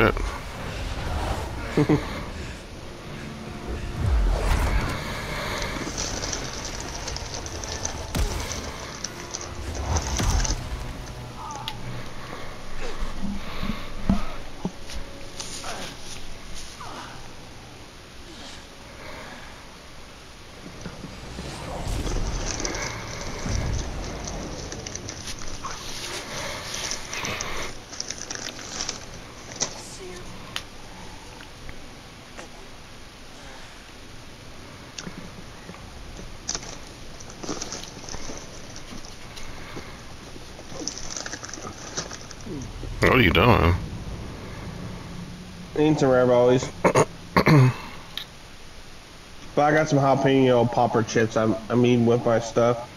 shit. What are you doing? Eating some raviolis. But I got some jalapeno popper chips I'm eating with my stuff.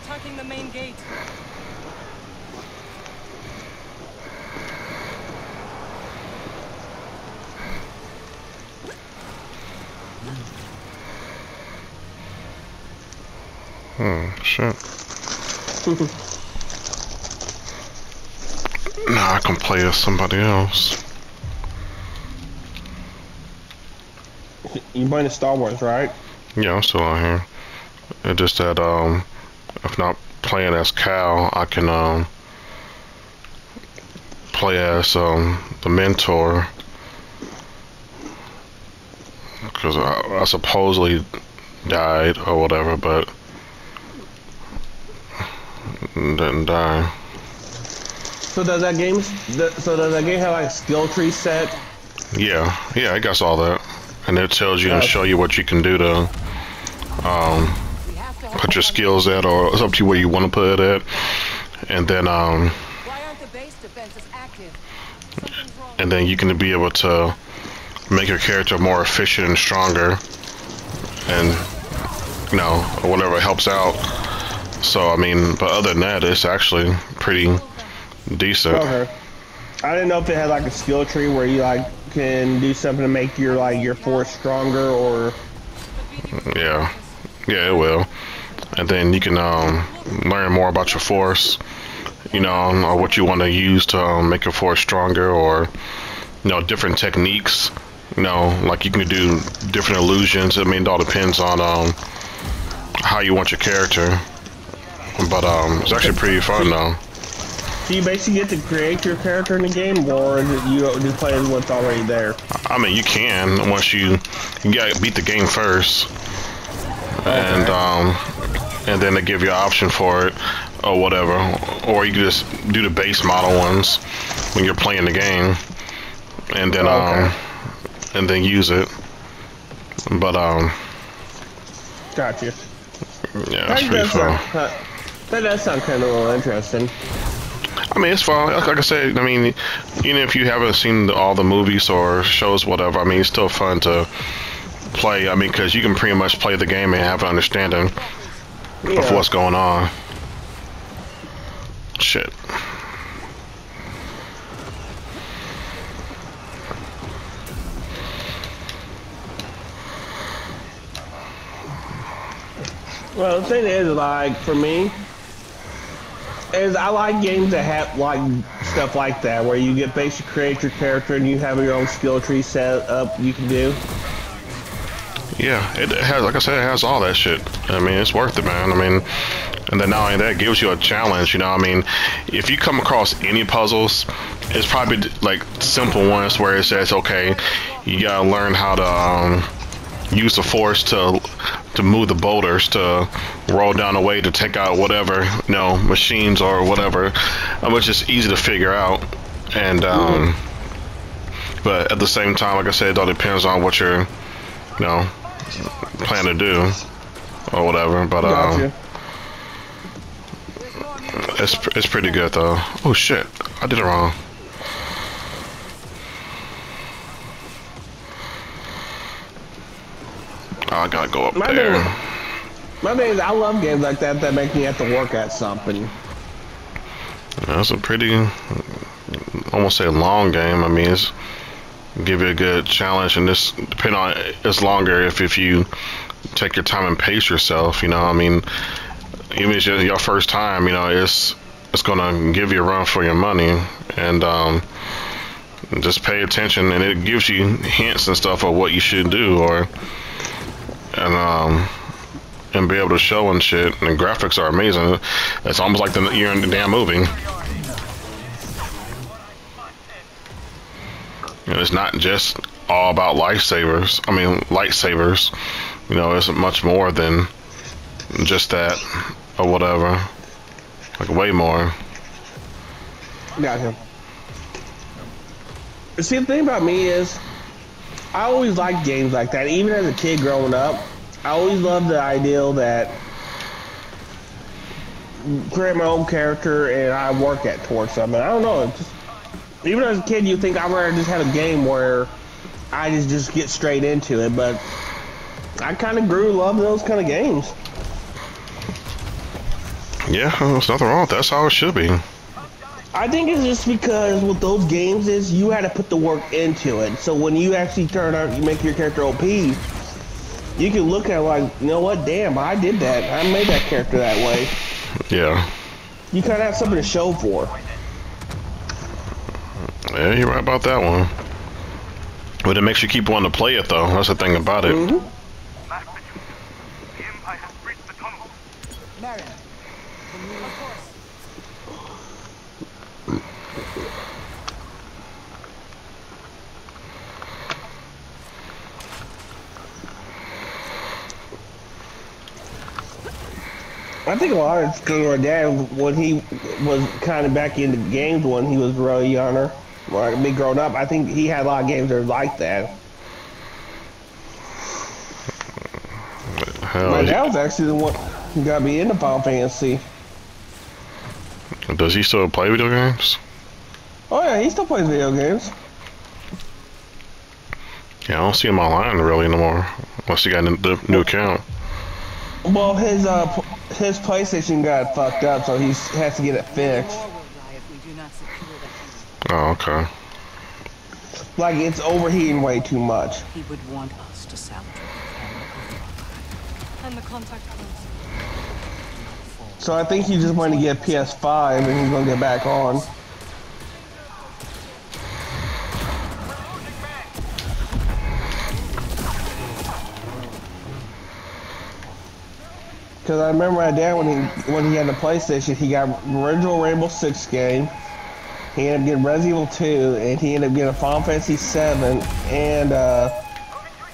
attacking the main gate. Shit. Now I can play as somebody else. You playing the Star Wars, right? Yeah, I'm still on here. It's just that if not playing as Cal, I can play as the mentor, because I supposedly died or whatever, but didn't die. So does that game have like a skill tree set? Yeah, I guess all that, and it tells you and show you what you can do to put your skills at, or it's up to you where you want to put it at, and then and then you can be able to make your character more efficient and stronger, and you know, or whatever helps out. So I mean, but other than that, it's actually pretty decent. Okay. I didn't know if it had like a skill tree where you like can do something to make your force stronger, or Yeah, yeah, it will. And then you can learn more about your force, you know, or what you want to use to make your force stronger, or you know, different techniques. You know, like you can do different illusions. I mean, it all depends on how you want your character. But it's actually pretty fun though. do you basically get to create your character in the game, or is it you just play as what's already there? I mean, you can once you gotta beat the game first, and then they give you an option for it or whatever, or you can just do the base model ones when you're playing the game, and then and then use it. But Gotcha. yeah, it's pretty fun. That does sound kind of a little interesting. I mean, it's fun. Like I said, I mean, even if you haven't seen all the movies or shows, whatever, I mean, it's still fun to play. I mean, because you can pretty much play the game and have an understanding of what's going on. Shit. Well, the thing is, like, for me, is I like games that have, like, stuff like that, where you get basically create your character and you have your own skill tree set up you can do. Yeah, it has, like I said, it has all that shit. I mean, it's worth it, man. I mean, and then not only that, it gives you a challenge, you know. I mean, if you come across any puzzles, it's probably like simple ones where it says, okay, you gotta learn how to use the force to move the boulders, to roll down the way, to take out whatever, you know, machines or whatever, which is easy to figure out. And but at the same time, like I said, it all depends on what you're, you know, plan to do or whatever. But Gotcha. it's pretty good though. Oh shit, I did it wrong. Oh, I gotta go up there. My thing is, I love games like that that make me have to work at something. That's a pretty, almost say long game. I mean, it's give you a good challenge, and this depending on it's longer if you take your time and pace yourself. You know, I mean, even if it's your first time, you know, it's gonna give you a run for your money, and just pay attention, and it gives you hints and stuff of what you should do, or and be able to show and shit. And the graphics are amazing. It's almost like you're in the damn movie. And it's not just all about lightsabers. I mean, lightsabers. You know, it's much more than just that or whatever. Like way more. Gotcha. See, the thing about me is, I always liked games like that. Even as a kid growing up, I always loved the ideal that create my own character and I work at towards something. I don't know. Just, even as a kid, you think I'd rather just have a game where I just get straight into it, but I kind of grew to love those kind of games. Yeah, there's nothing wrong with that. That's how it should be. I think it's just because with those games is you had to put the work into it. So when you actually turn out, you make your character OP, you can look at it like, you know what, damn, I did that. I made that character that way. Yeah. You kind of have something to show for. Yeah, you're right about that one. But it makes you keep wanting to play it, though. That's the thing about it. Mm-hmm. I think a lot of it's because my dad, when he was kind of back into games when he was really younger, like me growing up, I think he had a lot of games that were like that. My dad was actually the one who got me into Final Fantasy. Does he still play video games? Oh yeah, he still plays video games. Yeah, I don't see him online really anymore, unless he got the new account. Well, his PlayStation got fucked up, so he has to get it fixed. Oh, okay. Like, it's overheating way too much. He would want us to sound and the contact points. So I think he's just going to get PS5 and he's going to get back on. Because I remember my dad when he had the PlayStation, he got original Rainbow Six game. He ended up getting Resident Evil 2, and he ended up getting a Final Fantasy 7 and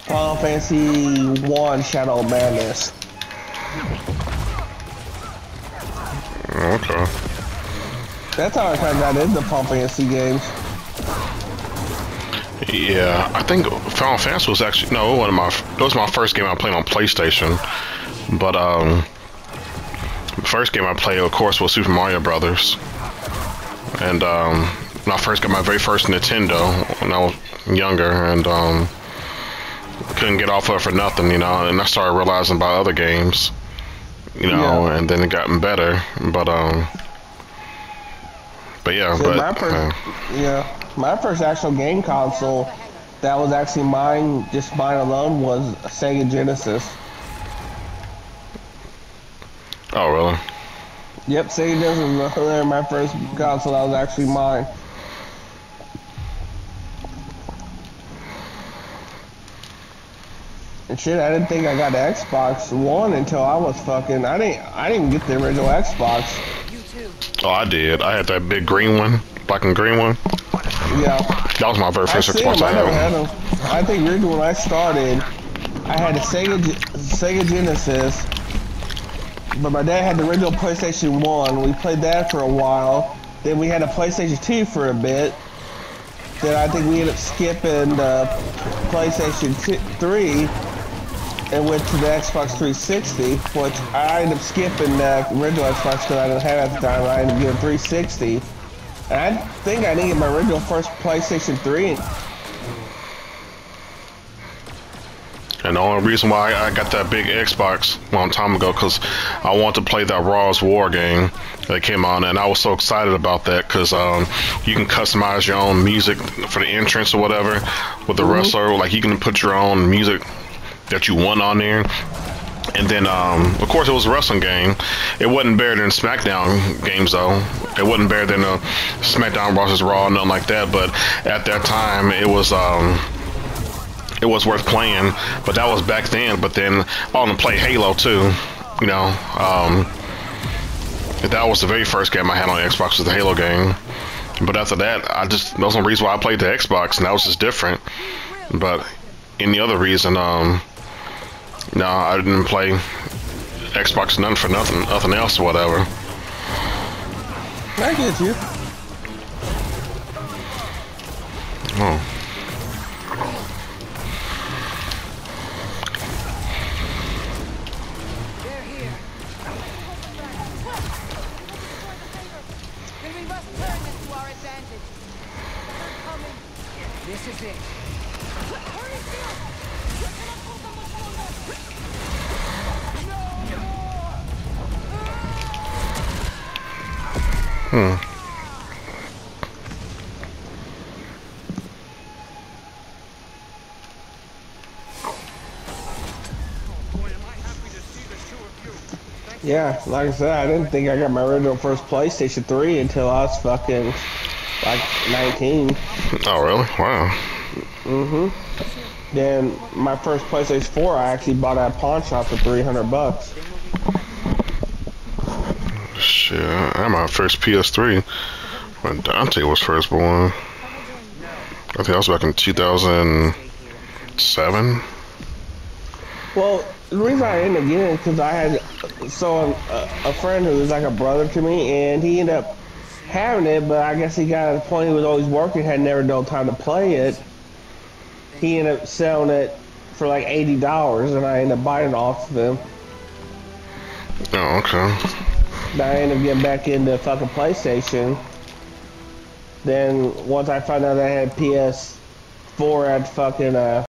Final Fantasy 1 Shadow of Madness. Okay. That's how I kind of got into Final Fantasy games. Yeah, I think Final Fantasy was actually it was my first game I played on PlayStation. But the first game I played, of course, was Super Mario Brothers. And when I first got my very first Nintendo when I was younger, and couldn't get off of it for nothing, you know. And I started realizing about other games, you know, and then it gotten better. But yeah, so my first actual game console that was actually mine, just mine alone, was a Sega Genesis. Oh, really? Yep, Sega Genesis was my first console that was actually mine. And shit, I didn't think I got the Xbox One until I was fucking. I didn't even get the original Xbox. Oh, I did. I had that big green one, black and green one. Yeah. That was my very first Xbox I had them. I think originally when I started, I had a Sega Genesis. But my dad had the original PlayStation 1. We played that for a while. Then we had a PlayStation 2 for a bit. Then I think we ended up skipping the PlayStation 3 and went to the Xbox 360, which I ended up skipping the original Xbox because I didn't have it at the time. I ended up getting 360. And I think I didn't get my original first PlayStation 3. And the only reason why I got that big Xbox a long time ago, because I wanted to play that Raw's War game that came on, and I was so excited about that because you can customize your own music for the entrance or whatever with the wrestler. Like, you can put your own music that you want on there. And then, of course, it was a wrestling game. It wasn't better than SmackDown games, though. It wasn't better than SmackDown vs. Raw, nothing like that. But at that time, it was worth playing. But that was back then. But then I wanted to play Halo too. You know, that was the very first game I had on Xbox, was the Halo game. But after that, that was the reason why I played the Xbox, and that was just different. But any other reason, no, I didn't play Xbox none for nothing else or whatever. I get you. Oh. They're here. We must turn this to our advantage. They're coming. This is it. Yeah, like I said, I didn't think I got my original first PlayStation 3 until I was fucking like 19. Oh, really? Wow. Then my first PlayStation 4 I actually bought at a pawn shop for $300. Shit, I had my first PS3 when Dante was first born. I think that was back in 2007. Well, the reason I ended up getting it is because I had a friend who was like a brother to me, and he ended up having it, but I guess he got to the point he was always working, had never no time to play it. He ended up selling it for like $80, and I ended up buying it off of him. Oh, okay. Then I ended up getting back into fucking PlayStation. Then once I found out I had PS4 at fucking